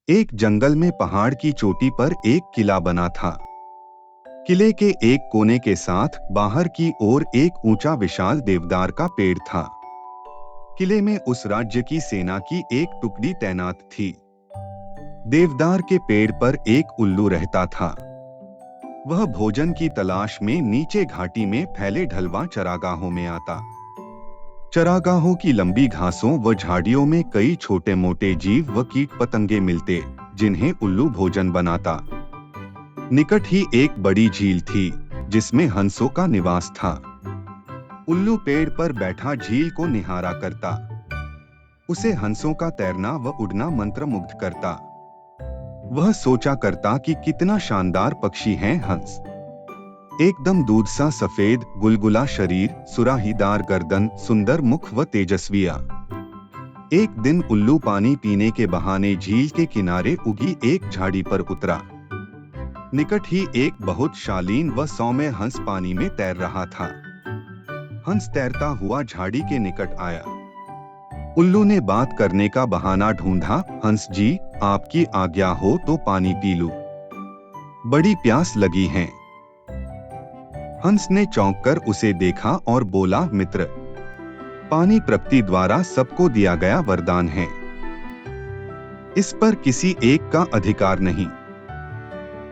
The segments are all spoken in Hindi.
एक जंगल में पहाड़ की चोटी पर एक किला बना था। किले के एक कोने के साथ बाहर की ओर एक ऊंचा विशाल देवदार का पेड़ था। किले में उस राज्य की सेना की एक टुकड़ी तैनात थी। देवदार के पेड़ पर एक उल्लू रहता था। वह भोजन की तलाश में नीचे घाटी में फैले ढलवा चरागाहों में आता। चरागाहों की लंबी घासों व झाड़ियों में कई छोटे मोटे जीव व कीट पतंगे मिलते, जिन्हें उल्लू भोजन बनाता। निकट ही एक बड़ी झील थी, जिसमें हंसों का निवास था। उल्लू पेड़ पर बैठा झील को निहारा करता। उसे हंसों का तैरना व उड़ना मंत्रमुग्ध करता। वह सोचा करता कि कितना शानदार पक्षी हैं हंस। एकदम दूध सा सफेद, गुलगुला शरीर, सुराहीदार गर्दन, सुंदर मुख व तेजस्विया। एक दिन उल्लू पानी पीने के बहाने झील के किनारे उगी एक झाड़ी पर उतरा। निकट ही एक बहुत शालीन व सौम्य हंस पानी में तैर रहा था। हंस तैरता हुआ झाड़ी के निकट आया। उल्लू ने बात करने का बहाना ढूंढा। हंस जी, आपकी आज्ञा हो तो पानी पी लूं, बड़ी प्यास लगी है। हंस ने चौंककर उसे देखा और बोला, मित्र, पानी प्रकृति द्वारा सबको दिया गया वरदान है। इस पर किसी एक का अधिकार नहीं।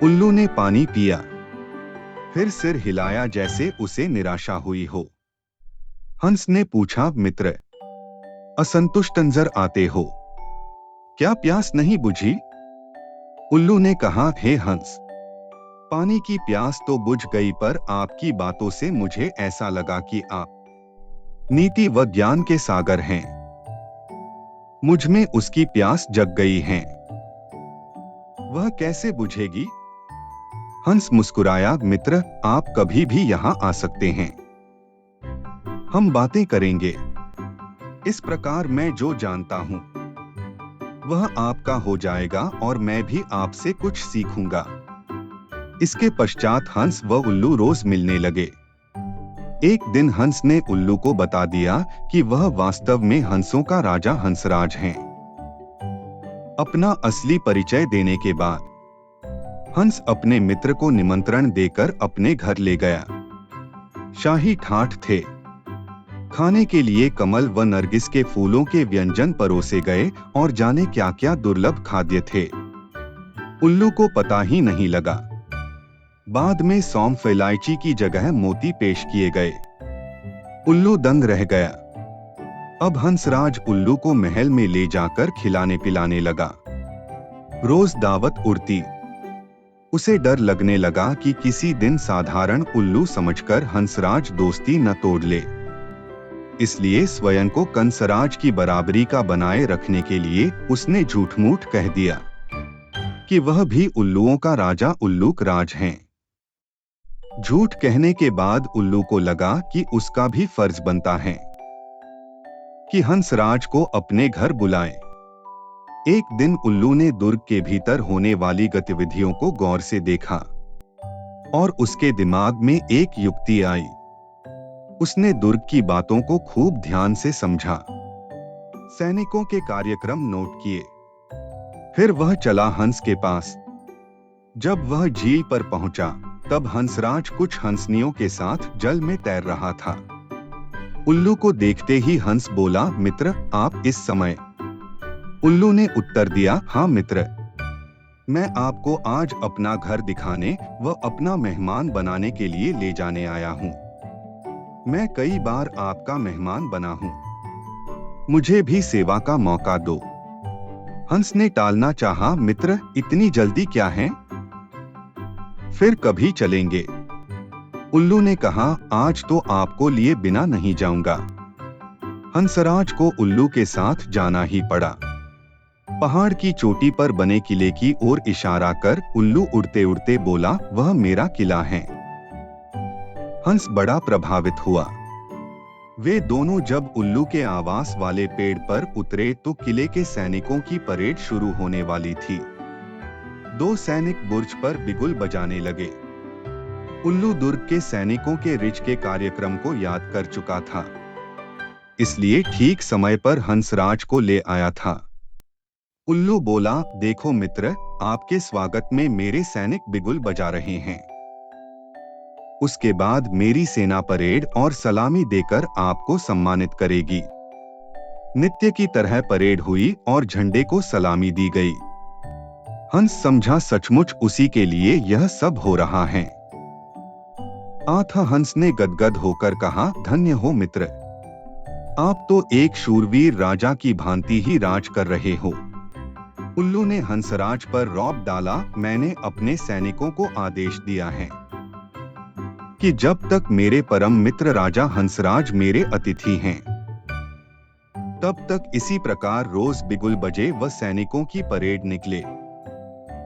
उल्लू ने पानी पिया, फिर सिर हिलाया जैसे उसे निराशा हुई हो। हंस ने पूछा, मित्र, असंतुष्ट नजर आते हो, क्या प्यास नहीं बुझी? उल्लू ने कहा, हे हंस, पानी की प्यास तो बुझ गई, पर आपकी बातों से मुझे ऐसा लगा कि आप नीति व ज्ञान के सागर हैं। मुझ में उसकी प्यास जग गई है। वह कैसे बुझेगी? हंस मुस्कुराया, मित्र, आप कभी भी यहाँ आ सकते हैं। हम बातें करेंगे। इस प्रकार मैं जो जानता हूँ वह आपका हो जाएगा और मैं भी आपसे कुछ सीखूंगा। इसके पश्चात हंस व उल्लू रोज मिलने लगे। एक दिन हंस ने उल्लू को बता दिया कि वह वास्तव में हंसों का राजा हंसराज है। अपना असली परिचय देने के बाद हंस अपने मित्र को निमंत्रण देकर अपने घर ले गया। शाही ठाठ थे। खाने के लिए कमल व नरगिस के फूलों के व्यंजन परोसे गए और जाने क्या क्या दुर्लभ खाद्य थे। उल्लू को पता ही नहीं लगा। बाद में सौंफ इलायची की जगह मोती पेश किए गए। उल्लू दंग रह गया। अब हंसराज उल्लू को महल में ले जाकर खिलाने पिलाने लगा। रोज दावत उड़ती। उसे डर लगने लगा कि किसी दिन साधारण उल्लू समझकर हंसराज दोस्ती न तोड़ ले। इसलिए स्वयं को कंसराज की बराबरी का बनाए रखने के लिए उसने झूठ मूठ कह दिया कि वह भी उल्लुओं का राजा उल्लूक राज है। झूठ कहने के बाद उल्लू को लगा कि उसका भी फर्ज बनता है कि हंसराज को अपने घर बुलाए। एक दिन उल्लू ने दुर्ग के भीतर होने वाली गतिविधियों को गौर से देखा और उसके दिमाग में एक युक्ति आई। उसने दुर्ग की बातों को खूब ध्यान से समझा, सैनिकों के कार्यक्रम नोट किए। फिर वह चला हंस के पास। जब वह झील पर पहुंचा तब हंसराज कुछ हंसनियों के साथ जल में तैर रहा था। उल्लू को देखते ही हंस बोला, मित्र, आप इस समय? उल्लू ने उत्तर दिया, हाँ मित्र, मैं आपको आज अपना घर दिखाने व अपना मेहमान बनाने के लिए ले जाने आया हूँ। मैं कई बार आपका मेहमान बना हूँ, मुझे भी सेवा का मौका दो। हंस ने टालना चाहा, मित्र, इतनी जल्दी क्या है? फिर कभी चलेंगे। उल्लू ने कहा, आज तो आपको लिए बिना नहीं जाऊंगा। हंसराज को उल्लू के साथ जाना ही पड़ा। पहाड़ की चोटी पर बने किले की ओर इशारा कर उल्लू उड़ते उड़ते बोला, वह मेरा किला है। हंस बड़ा प्रभावित हुआ। वे दोनों जब उल्लू के आवास वाले पेड़ पर उतरे तो किले के सैनिकों की परेड शुरू होने वाली थी। दो सैनिक बुर्ज पर बिगुल बजाने लगे। उल्लू दुर्ग के सैनिकों के रिच के कार्यक्रम को याद कर चुका था, इसलिए ठीक समय पर हंसराज को ले आया था। उल्लू बोला, देखो मित्र, आपके स्वागत में मेरे सैनिक बिगुल बजा रहे हैं। उसके बाद मेरी सेना परेड और सलामी देकर आपको सम्मानित करेगी। नित्य की तरह परेड हुई और झंडे को सलामी दी गई। हंस समझा सचमुच उसी के लिए यह सब हो रहा है। आथा हंस ने गदगद होकर कहा, धन्य हो मित्र, आप तो एक शूरवीर राजा की भांति ही राज कर रहे हो। उल्लू ने हंसराज पर रौब डाला, मैंने अपने सैनिकों को आदेश दिया है कि जब तक मेरे परम मित्र राजा हंसराज मेरे अतिथि हैं, तब तक इसी प्रकार रोज बिगुल बजे व सैनिकों की परेड निकले।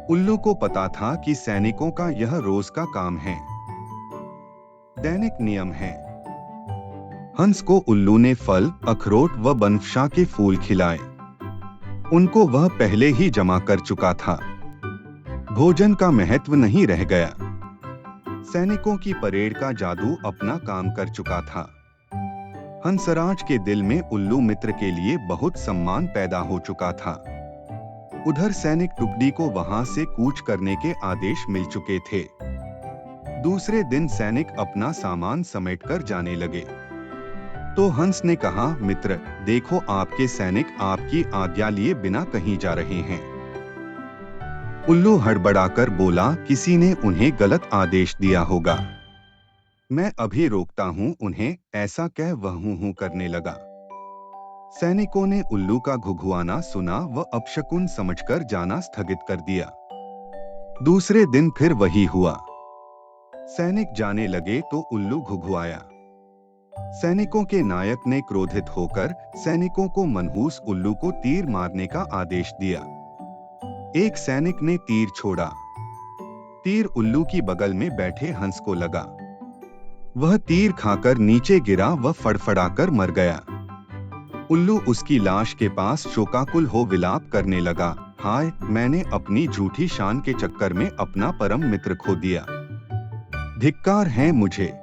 उल्लू को पता था कि सैनिकों का यह रोज का काम है, दैनिक नियम है। हंस को उल्लू ने फल, अखरोट व बनफशा के फूल खिलाए। उनको वह पहले ही जमा कर चुका था। भोजन का महत्व नहीं रह गया। सैनिकों की परेड का जादू अपना काम कर चुका था। हंसराज के दिल में उल्लू मित्र के लिए बहुत सम्मान पैदा हो चुका था। उधर सैनिक टुकड़ी को वहां से कूच करने के आदेश मिल चुके थे। दूसरे दिन सैनिक अपना सामान समेटकर जाने लगे तो हंस ने कहा, मित्र, देखो आपके सैनिक आपकी आज्ञा लिए बिना कहीं जा रहे हैं। उल्लू हड़बड़ाकर बोला, किसी ने उन्हें गलत आदेश दिया होगा। मैं अभी रोकता हूँ उन्हें, ऐसा कह वह हूँ करने लगा। सैनिकों ने उल्लू का घुघुआना सुना व अपशकुन समझकर जाना स्थगित कर दिया। दूसरे दिन फिर वही हुआ। सैनिक जाने लगे तो उल्लू घुघुआया। सैनिकों के नायक ने क्रोधित होकर सैनिकों को मनहूस उल्लू को तीर मारने का आदेश दिया। एक सैनिक ने तीर छोड़ा। तीर उल्लू की बगल में बैठे हंस को लगा। वह तीर खाकर नीचे गिरा व फड़फड़ाकर मर गया। उल्लू उसकी लाश के पास शोकाकुल हो विलाप करने लगा, हाय, मैंने अपनी झूठी शान के चक्कर में अपना परम मित्र खो दिया। धिक्कार है मुझे।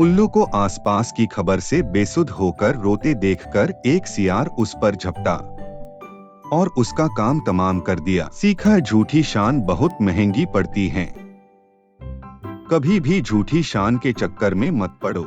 उल्लू को आसपास की खबर से बेसुध होकर रोते देखकर एक सियार उस पर झपटा और उसका काम तमाम कर दिया। सीखा, झूठी शान बहुत महंगी पड़ती है। कभी भी झूठी शान के चक्कर में मत पड़ो।